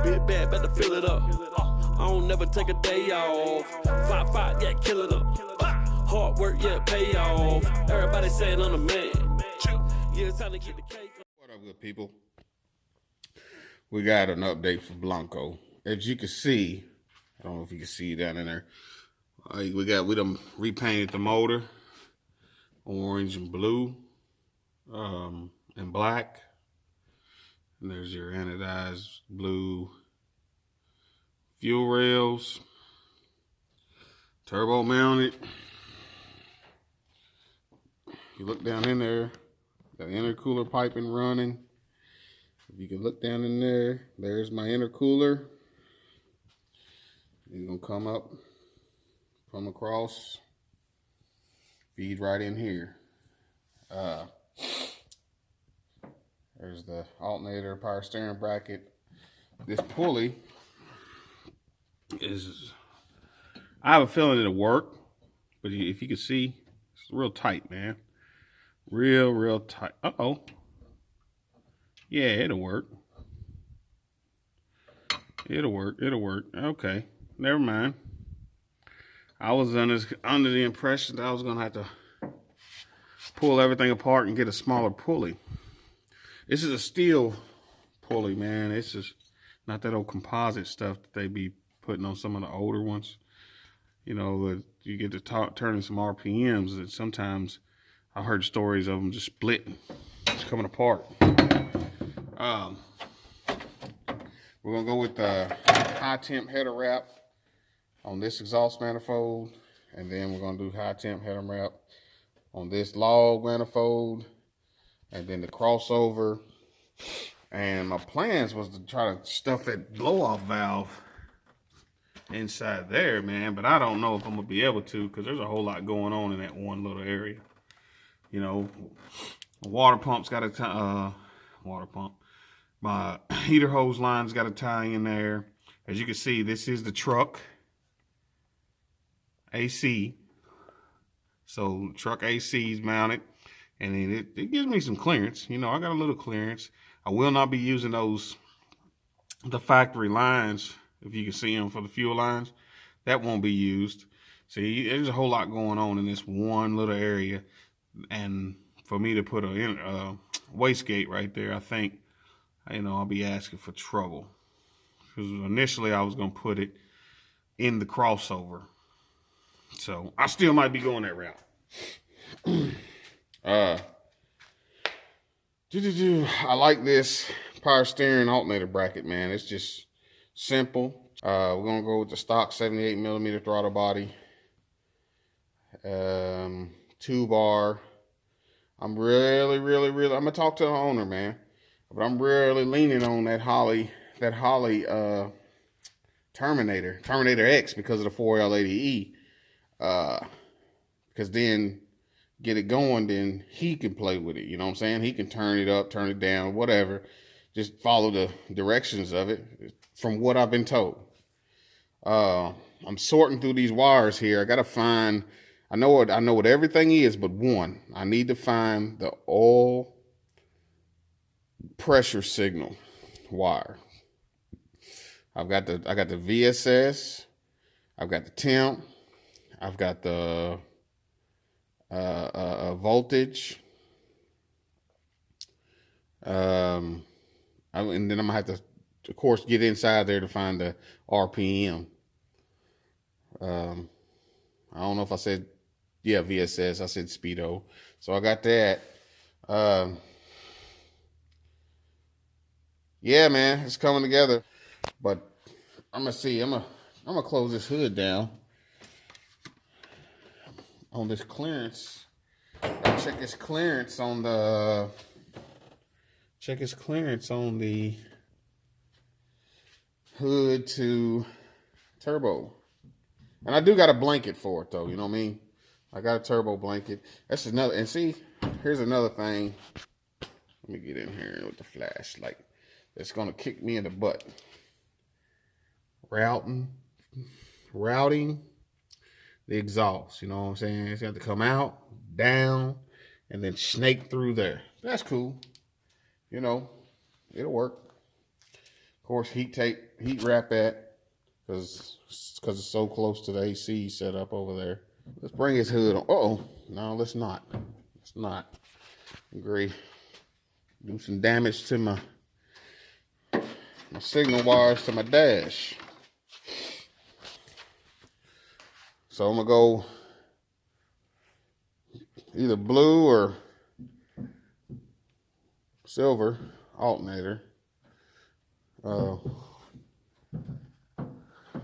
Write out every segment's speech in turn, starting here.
Big bad, better fill it up. I don't never take a day off. 5-5, yeah, kill it up. Hard work, yeah, pay off. Everybody saying I'm the man. Yeah, it's time to get the cake. What up, good people? We got an update for Blanco. As you can see, I don't know if you can see down in there. We done repainted the motor, orange and blue, and black. And there's your anodized blue fuel rails, turbo mounted. You look down in there, got intercooler piping running. If you can look down in there, there's my intercooler. It's gonna come across, feed right in here. There's the alternator, power steering bracket. This pulley is, I have a feeling it'll work, but if you can see, it's real tight, man. Real tight. Uh-oh. Yeah, it'll work. It'll work. Okay, never mind. I was under the impression that I was gonna have to pull everything apart and get a smaller pulley. This is a steel pulley, man. It's just not that old composite stuff that they be putting on some of the older ones. You know, that you get to turning some RPMs, that sometimes I heard stories of them just splitting, just coming apart. We're gonna go with the high temp header wrap on this exhaust manifold, and then we're gonna do high temp header wrap on this log manifold, and then the crossover. And my plans was to try to stuff that blow-off valve inside there, man, but I don't know if I'm gonna be able to, because there's a whole lot going on in that one little area. You know, water pump's got a water pump. My heater hose line's got to tie in there. As you can see, this is the truck AC. So truck AC is mounted, and then it gives me some clearance. You know, I got a little clearance. I will not be using the factory lines, if you can see them for the fuel lines. That won't be used. See, there's a whole lot going on in this one little area. And for me to put a wastegate right there, I think, you know, I'll be asking for trouble. Because initially I was going to put it in the crossover. So I still might be going that route. I like this power steering alternator bracket, man. It's just simple. We're going to go with the stock 78mm throttle body. 2-bar. I'm really, I'm gonna talk to the owner, man, but I'm really leaning on that Holley Terminator X because of the 4L80E. Because then get it going, then he can play with it. You know what I'm saying? He can turn it up, turn it down, whatever. Just follow the directions of it from what I've been told. I'm sorting through these wires here. I gotta find. I know what everything is, but one, I need to find the oil pressure signal wire. I got the VSS, I've got the temp, I've got the voltage, and then I'm gonna have to, of course, get inside there to find the RPM. I don't know if I said, yeah, VSS. I said Speedo. So I got that. Yeah, man, it's coming together. But I'm gonna see. I'm gonna close this hood down on this clearance. I'll check his clearance on the. Check his clearance on the hood to turbo. And I do got a blanket for it, though. You know what I mean? I got a turbo blanket. That's another. And see, here's another thing. Let me get in here with the flashlight. That's going to kick me in the butt. Routing the exhaust. You know what I'm saying? It's got to come out, down, and then snake through there. That's cool. You know, it'll work. Of course, heat wrap that because it's so close to the AC setup over there. Let's bring his hood on. Uh-oh. No, let's not. Let's not. Agree. Do some damage to my signal wires to my dash. So I'm gonna go either blue or silver alternator.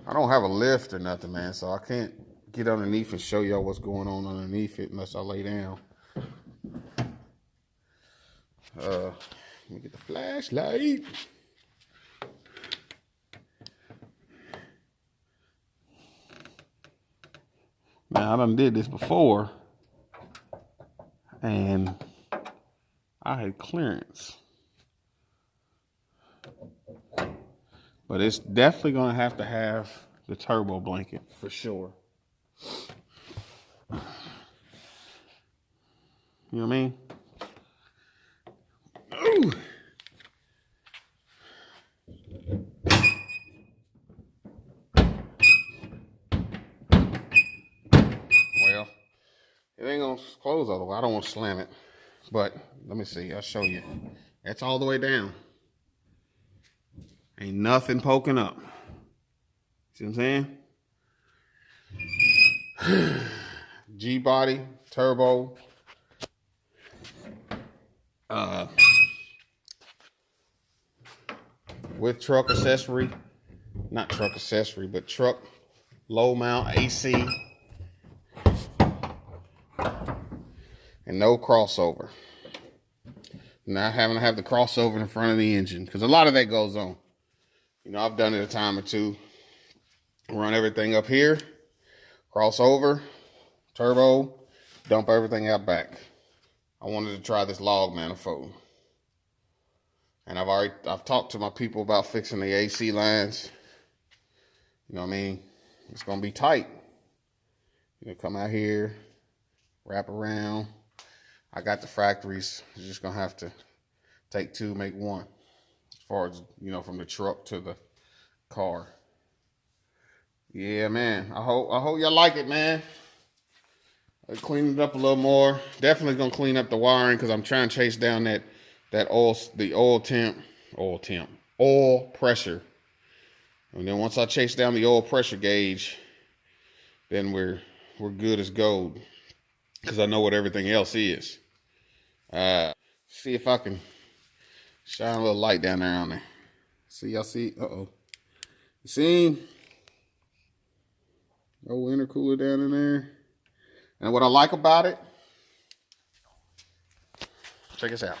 I don't have a lift or nothing, man, so I can't get underneath and show y'all what's going on underneath it unless I lay down. Let me get the flashlight. Now, I done did this before, and I had clearance. But it's definitely going to have the turbo blanket for sure. You know what I mean? Ooh. Well, it ain't going to close all the way. I don't want to slam it. But let me see. I'll show you. That's all the way down. Ain't nothing poking up. See what I'm saying? G-body, turbo. With truck accessory. Not truck accessory, but truck low mount AC. And no crossover. Not having to have the crossover in front of the engine. Because a lot of that goes on. You know, I've done it a time or two. Run everything up here, cross over, turbo, dump everything out back. I wanted to try this log manifold. And I've talked to my people about fixing the AC lines. You know what I mean? It's gonna be tight. You know, come out here, wrap around. I got the factories. You're just gonna have to take two, make one. As far as, you know, from the truck to the car. Yeah, man. I hope y'all like it, man. I cleaned it up a little more. Definitely gonna clean up the wiring because I'm trying to chase down the oil pressure. And then once I chase down the oil pressure gauge, then we're good as gold. Because I know what everything else is. See if I can shine a little light down there on there. See, y'all see? Uh-oh. You see? Old intercooler down in there. And what I like about it, check this out.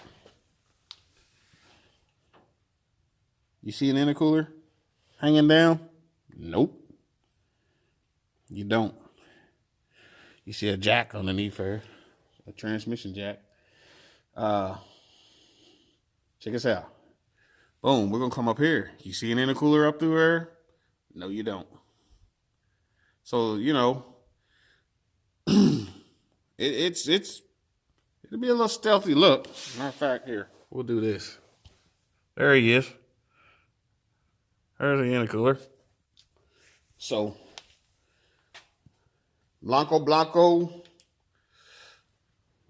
You see an intercooler hanging down? Nope. You don't. You see a jack underneath her, a transmission jack. Check this out. Boom, we're gonna come up here. You see an intercooler up through there? No, you don't. So, you know, it'll be a little stealthy look. Matter of fact, here, we'll do this. There he is. There's the intercooler. So, Blanco,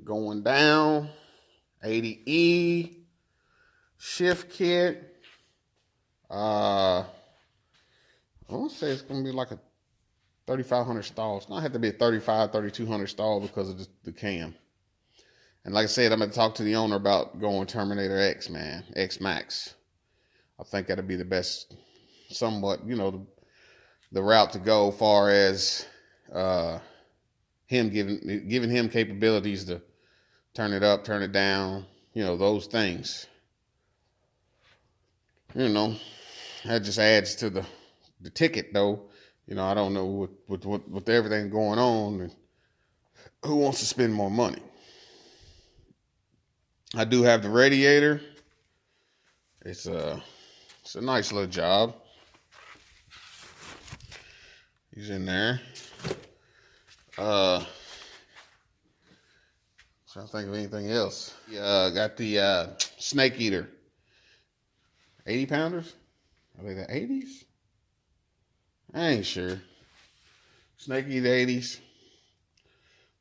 going down, 80E, shift kit. I want to say it's going to be like a 3,500 stall. It's not have to be a 3,200 stall because of the cam. And like I said, I'm going to talk to the owner about going Terminator X, man. X Max. I think that'll be the best, somewhat, you know, the route to go as far as him giving him capabilities to turn it up, turn it down, you know, those things. You know, that just adds to the ticket, though. You know, I don't know with everything going on, and who wants to spend more money. I do have the radiator. It's a nice little job. He's in there. Trying to think of anything else. Got the snake eater. 80 pounders? Are they the 80s? I ain't sure. Snakey the 80s.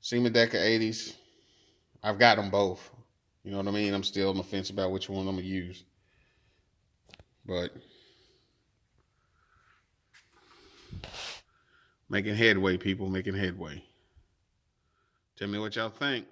Seaman Decker 80s. I've got them both. You know what I mean? I'm still on the fence about which one I'm going to use. But making headway, people, making headway. Tell me what y'all think.